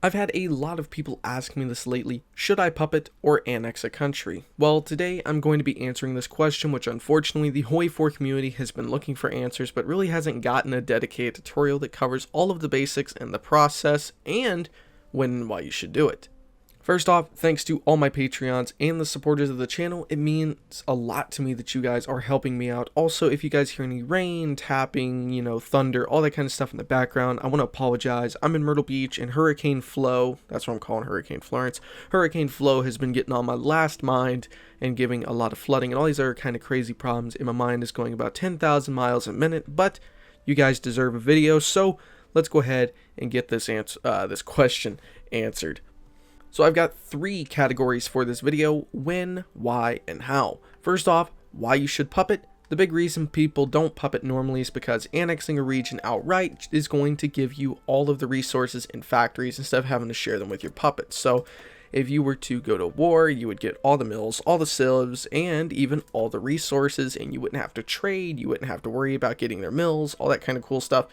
I've had a lot of people ask me this lately, should I puppet or annex a country? Well, today I'm going to be answering this question, which unfortunately the HOI4 community has been looking for answers, but really hasn't gotten a dedicated tutorial that covers all of the basics and the process, and when and why you should do it. First off, thanks to all my Patreons and the supporters of the channel. It means a lot to me that you guys are helping me out. Also, if you guys hear any rain, tapping, thunder, all that kind of stuff in the background, I want to apologize. I'm in Myrtle Beach and Hurricane Flo, that's what I'm calling Hurricane Florence. Hurricane Flo has been getting on my last mind and giving a lot of flooding and all these other kind of crazy problems. And my mind is going about 10,000 miles a minute, but you guys deserve a video. So let's go ahead and get this question answered. So I've got 3 categories for this video: when, why, and how. First off, why you should puppet. The big reason people don't puppet normally is because annexing a region outright is going to give you all of the resources and factories instead of having to share them with your puppets. So if you were to go to war, you would get all the mills, all the civs, and even all the resources, and you wouldn't have to trade, you wouldn't have to worry about getting their mills, all that kind of cool stuff.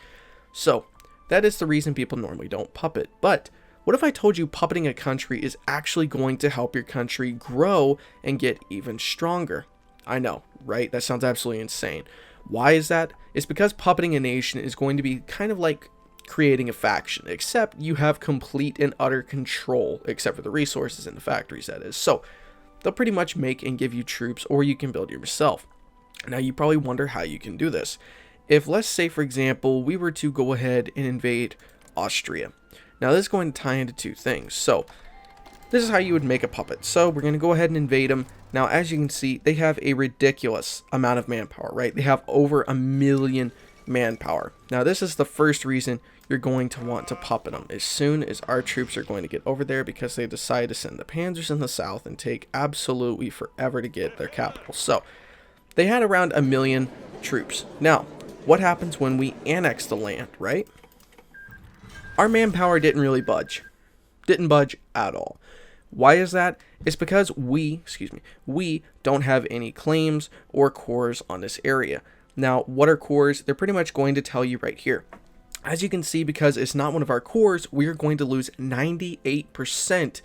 So that is the reason people normally don't puppet. But what if I told you puppeting a country is actually going to help your country grow and get even stronger? I know, right? That sounds absolutely insane. Why is that? It's because puppeting a nation is going to be kind of like creating a faction, except you have complete and utter control, except for the resources and the factories, that is. So they'll pretty much make and give you troops, or you can build yourself. Now you probably wonder how you can do this. If, let's say for example, we were to go ahead and invade Austria. Now this is going to tie into 2 things. So this is how you would make a puppet. So we're going to go ahead and invade them. Now as you can see, they have a ridiculous amount of manpower, right? They have over 1 million manpower. Now this is the first reason you're going to want to puppet them. As soon as our troops are going to get over there, because they decide to send the panzers in the south and take absolutely forever to get their capital. So they had around 1 million troops. Now what happens when we annex the land, right? Our manpower didn't really budge. Didn't budge at all. Why is that? It's because we don't have any claims or cores on this area. Now, what are cores? They're pretty much going to tell you right here. As you can see, because it's not one of our cores, we are going to lose 98%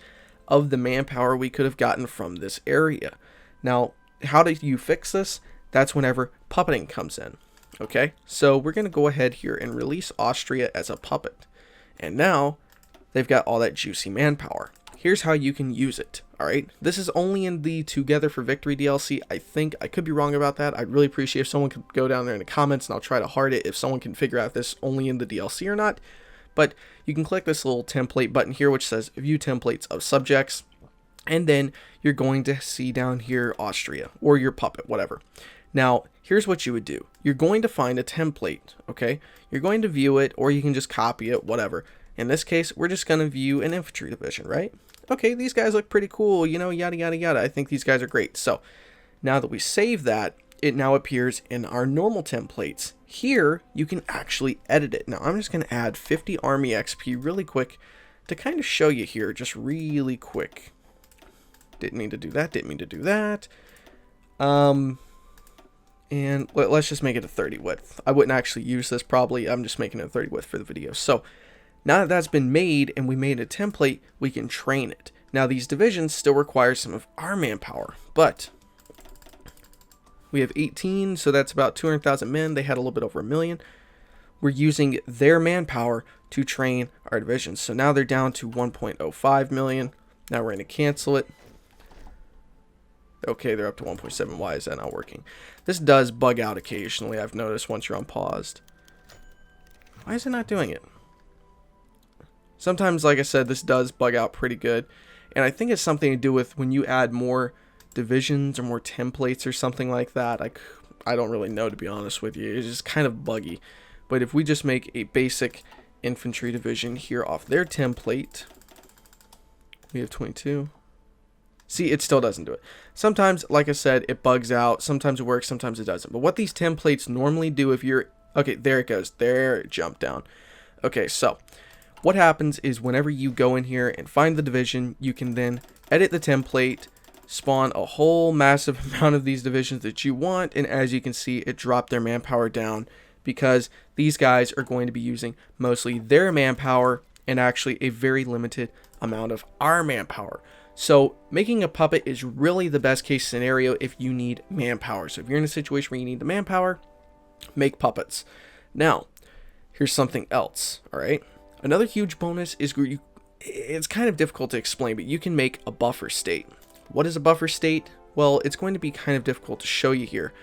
of the manpower we could have gotten from this area. Now, how do you fix this? That's whenever puppeting comes in. Okay, so we're going to go ahead here and release Austria as a puppet. And now they've got all that juicy manpower. Here's how you can use it. All right, this is only in the Together for Victory DLC. I think I could be wrong about that. I'd really appreciate if someone could go down there in the comments, and I'll try to heart it if someone can figure out if this is only in the DLC or not. But you can click this little template button here, which says View Templates of Subjects. And then you're going to see down here Austria or your puppet, whatever. Now, here's what you would do. You're going to find a template, okay? You're going to view it, or you can just copy it, whatever. In this case, we're just going to view an infantry division, right? Okay, these guys look pretty cool, yada, yada, yada. I think these guys are great. So now that we save that, it now appears in our normal templates. Here, you can actually edit it. Now, I'm just going to add 50 Army XP really quick to kind of show you here, just really quick. Didn't mean to do that, And let's just make it a 30 width. I wouldn't actually use this probably. I'm just making it a 30 width for the video. So now that that's been made and we made a template, we can train it. Now these divisions still require some of our manpower, but we have 18, so that's about 200,000 men. They had a little bit over 1 million. We're using their manpower to train our divisions. So now they're down to 1.05 million. Now we're going to cancel it. Okay, they're up to 1.7. Why is that not working? This does bug out occasionally, I've noticed, once you're unpaused. Why is it not doing it? Sometimes, like I said, this does bug out pretty good. And I think it's something to do with when you add more divisions or more templates or something like that. I don't really know, to be honest with you. It's just kind of buggy. But if we just make a basic infantry division here off their template, we have 22. See, it still doesn't do it. Sometimes, like I said, it bugs out. Sometimes it works, sometimes it doesn't. But what these templates normally do, if you're... Okay, there it goes. There it jumped down. Okay, so what happens is whenever you go in here and find the division, you can then edit the template, spawn a whole massive amount of these divisions that you want, and as you can see, it dropped their manpower down because these guys are going to be using mostly their manpower and actually a very limited amount of our manpower. So making a puppet is really the best case scenario if you need manpower. So if you're in a situation where you need the manpower, make puppets. Now, here's something else, all right? Another huge bonus is it's kind of difficult to explain, but you can make a buffer state. What is a buffer state? Well, it's going to be kind of difficult to show you here,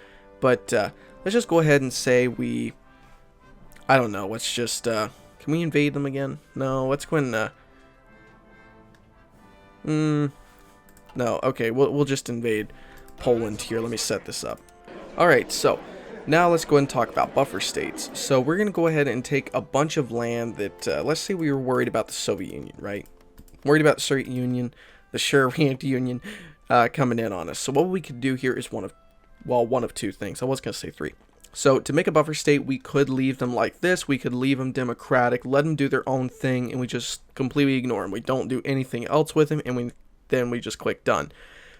but let's just go ahead and say I don't know, let's just, can we invade them again? No, let's go ahead and, no, okay, we'll just invade Poland here. Let me set this up. Alright, so now let's go ahead and talk about buffer states. So we're going to go ahead and take a bunch of land that, let's say we were worried about the Soviet Union, right? Worried about the Soviet Union, the Soviet Union coming in on us. So what we could do here is one of two things. I was going to say three. So to make a buffer state, we could leave them like this. We could leave them democratic, let them do their own thing, and we just completely ignore them. We don't do anything else with them, and then we just click done.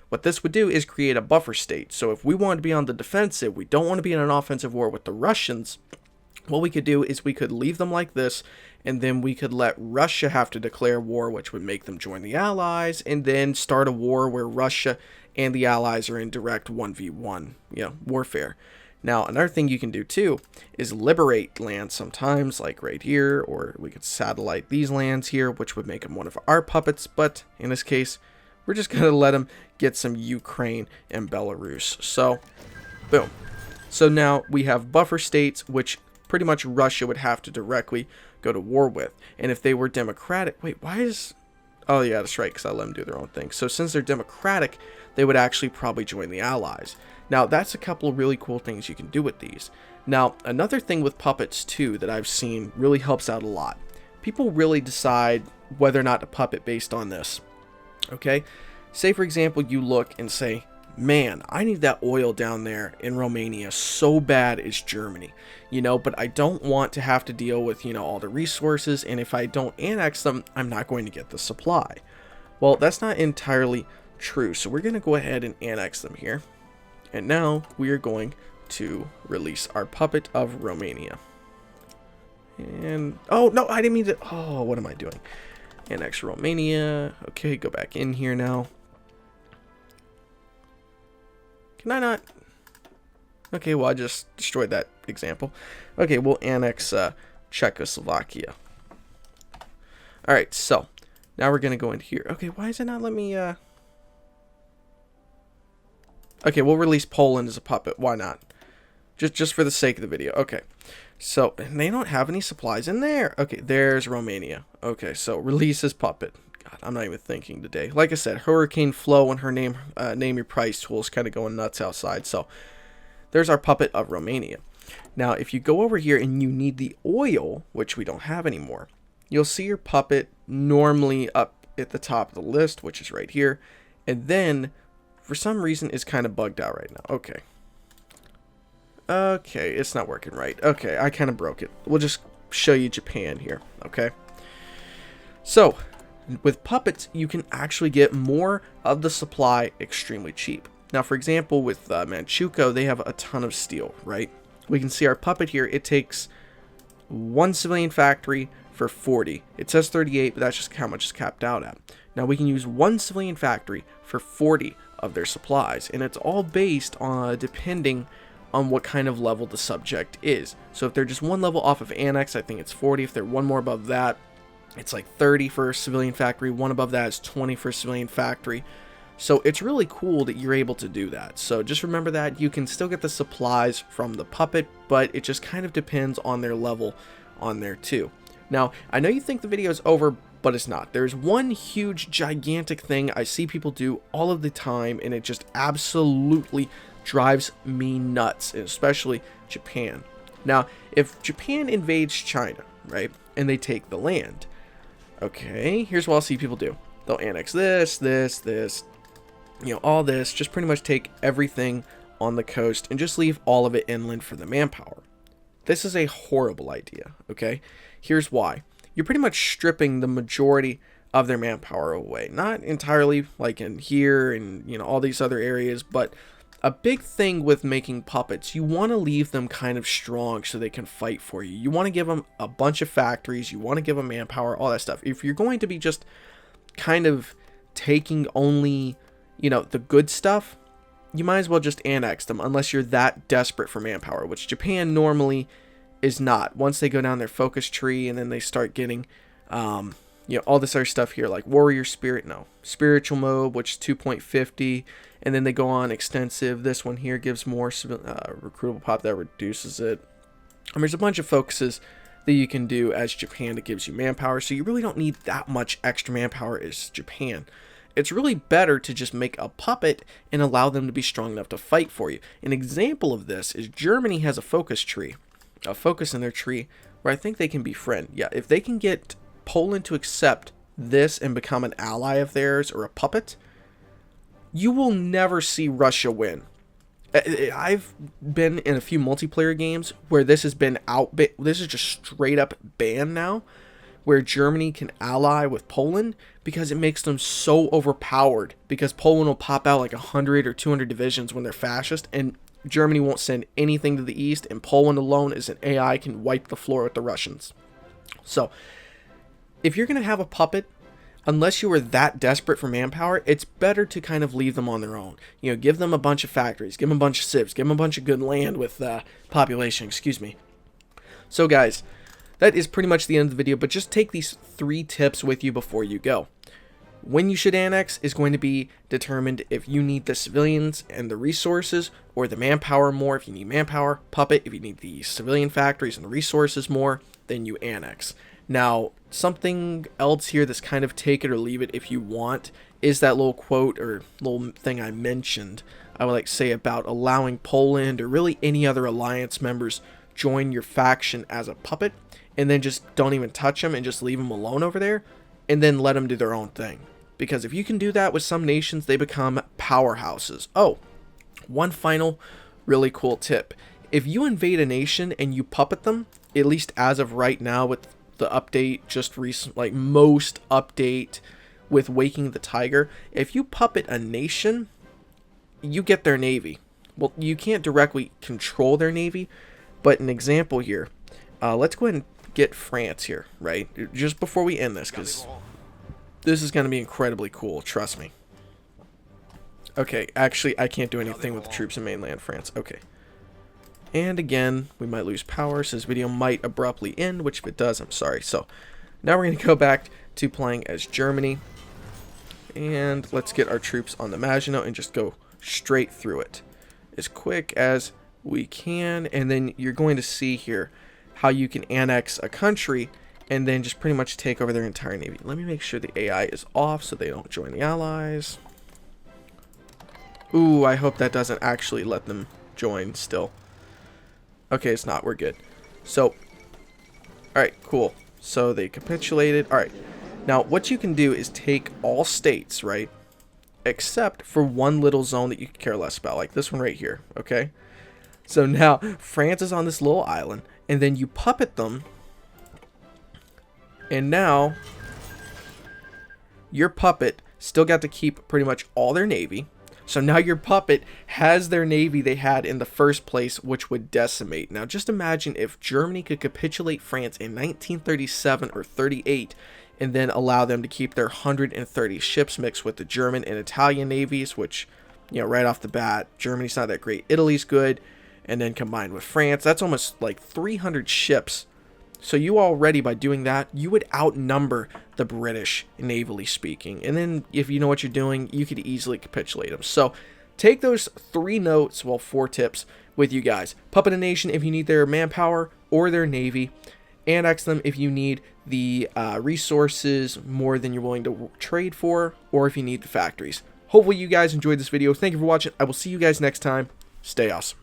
What this would do is create a buffer state. So if we want to be on the defensive, we don't want to be in an offensive war with the Russians, what we could do is we could leave them like this, and then we could let Russia have to declare war, which would make them join the Allies, and then start a war where Russia and the Allies are in direct 1v1, warfare. Now, another thing you can do too is liberate land sometimes, like right here, or we could satellite these lands here, which would make them one of our puppets, but in this case, we're just going to let them get some Ukraine and Belarus. So, boom. So now we have buffer states, which pretty much Russia would have to directly go to war with. And if they were democratic, wait, why is... Oh yeah, that's right, because I let them do their own thing. So since they're democratic, they would actually probably join the Allies. Now, that's a couple of really cool things you can do with these. Now, another thing with puppets, too, that I've seen really helps out a lot. People really decide whether or not to puppet based on this. Okay? Say, for example, you look and say, man, I need that oil down there in Romania so bad as Germany, but I don't want to have to deal with, all the resources, and if I don't annex them, I'm not going to get the supply. Well, that's not entirely true, so we're going to go ahead and annex them here. And now we are going to release our puppet of Romania. And, oh, no, I didn't mean to, oh, what am I doing? Annex Romania. Okay, go back in here now. Can I not? Okay, well, I just destroyed that example. Okay, we'll annex Czechoslovakia. Alright, so now we're going to go into here. Okay, why does it not let me... Okay, we'll release Poland as a puppet. Why not? Just for the sake of the video. Okay, so and they don't have any supplies in there. Okay, there's Romania. Okay, so release as puppet. God, I'm not even thinking today. Like I said, Hurricane Flow and her name your price tool is kind of going nuts outside. So there's our puppet of Romania. Now, if you go over here and you need the oil, which we don't have anymore, you'll see your puppet normally up at the top of the list, which is right here. And then, for some reason, it's kind of bugged out right now. Okay. Okay, it's not working right. Okay, I kind of broke it. We'll just show you Japan here, okay? So, with puppets, you can actually get more of the supply extremely cheap. Now, for example, with Manchukuo, they have a ton of steel, right? We can see our puppet here. It takes one civilian factory for 40. It says 38, but that's just how much is capped out at. Now, we can use one civilian factory for 40 of their supplies, and it's all based on depending on what kind of level the subject is. So if they're just one level off of Annex, I think it's 40. If they're one more above that, it's like 30 for a civilian factory. One above that is 20 for a civilian factory. So it's really cool that you're able to do that. So just remember that you can still get the supplies from the puppet, but it just kind of depends on their level on there too. Now, I know you think the video is over, but it's not. There's one huge, gigantic thing I see people do all of the time, and it just absolutely drives me nuts, especially Japan. Now, if Japan invades China, right, and they take the land, okay, here's what I'll see people do. They'll annex this, all this, just pretty much take everything on the coast and just leave all of it inland for the manpower. This is a horrible idea, okay? Here's why. You're pretty much stripping the majority of their manpower away. Not entirely like in here and, all these other areas, but A big thing with making puppets, you want to leave them kind of strong so they can fight for you. You want to give them a bunch of factories, you want to give them manpower, all that stuff. If you're going to be just kind of taking only, you know, the good stuff, you might as well just annex them unless you're that desperate for manpower, which Japan normally is not. Once they go down their focus tree and then they start getting, you know, all this other stuff here, like warrior spirit, no, spiritual mode, which is 2.50, and then they go on extensive. This one here gives more recruitable pop, that reduces it. There's a bunch of focuses that you can do as Japan that gives you manpower, so you really don't need that much extra manpower as Japan. It's really better to just make a puppet and allow them to be strong enough to fight for you. An example of this is Germany has a focus tree, a focus in their tree, where I think they can befriend. Yeah, if they can get Poland to accept this and become an ally of theirs or a puppet, you will never see Russia win. I've been in a few multiplayer games where this has been this is just straight up banned now, where Germany can ally with Poland because it makes them so overpowered, because Poland will pop out like 100 or 200 divisions when they're fascist, and Germany won't send anything to the east, and Poland alone as an AI can wipe the floor with the Russians. So if you're going to have a puppet, unless you were that desperate for manpower, it's better to kind of leave them on their own. You know, give them a bunch of factories, give them a bunch of civs, give them a bunch of good land with population, excuse me. So guys, that is pretty much the end of the video, but just take these 3 tips with you before you go. When you should annex is going to be determined if you need the civilians and the resources or the manpower more. If you need manpower, puppet. If you need the civilian factories and the resources more, then you annex. Now, something else here that's kind of take it or leave it if you want is that little quote or little thing I mentioned. I would like to say about allowing Poland or really any other alliance members join your faction as a puppet, and then just don't even touch them and just leave them alone over there, and then let them do their own thing. Because if you can do that with some nations, they become powerhouses. Oh, one final really cool tip. If you invade a nation and you puppet them, at least as of right now with the update just recent, like most update with Waking the Tiger, if you puppet a nation, you get their navy. Well, you can't directly control their navy, but an example here, let's go ahead and get France here, right? Just before we end this, because this is going to be incredibly cool, trust me. Okay, actually, I can't do anything with the troops in mainland France. Okay. And again, we might lose power, so this video might abruptly end, which if it does, I'm sorry. So, now we're going to go back to playing as Germany. And let's get our troops on the Maginot and just go straight through it as quick as we can. And then you're going to see here how you can annex a country and then just pretty much take over their entire navy. Let me make sure the AI is off so they don't join the allies. Ooh, I hope that doesn't actually let them join still. Okay, it's not. We're good. So, alright, cool. So they capitulated. Alright. Now, what you can do is take all states, right? Except for one little zone that you could care less about, like this one right here, okay? So now, France is on this little island, and then you puppet them, and now, your puppet still got to keep pretty much all their navy. So now your puppet has their navy they had in the first place, which would decimate. Now just imagine if Germany could capitulate France in 1937 or 38 and then allow them to keep their 130 ships mixed with the German and Italian navies, which, you know, right off the bat, Germany's not that great. Italy's good. And then combined with France, that's almost like 300 ships. So you already, by doing that, you would outnumber the British, navally speaking. And then, if you know what you're doing, you could easily capitulate them. So, take those 3 notes, well, 4 tips, with you guys. Puppet a nation if you need their manpower or their navy. Annex them if you need the resources more than you're willing to trade for, or if you need the factories. Hopefully you guys enjoyed this video. Thank you for watching. I will see you guys next time. Stay awesome.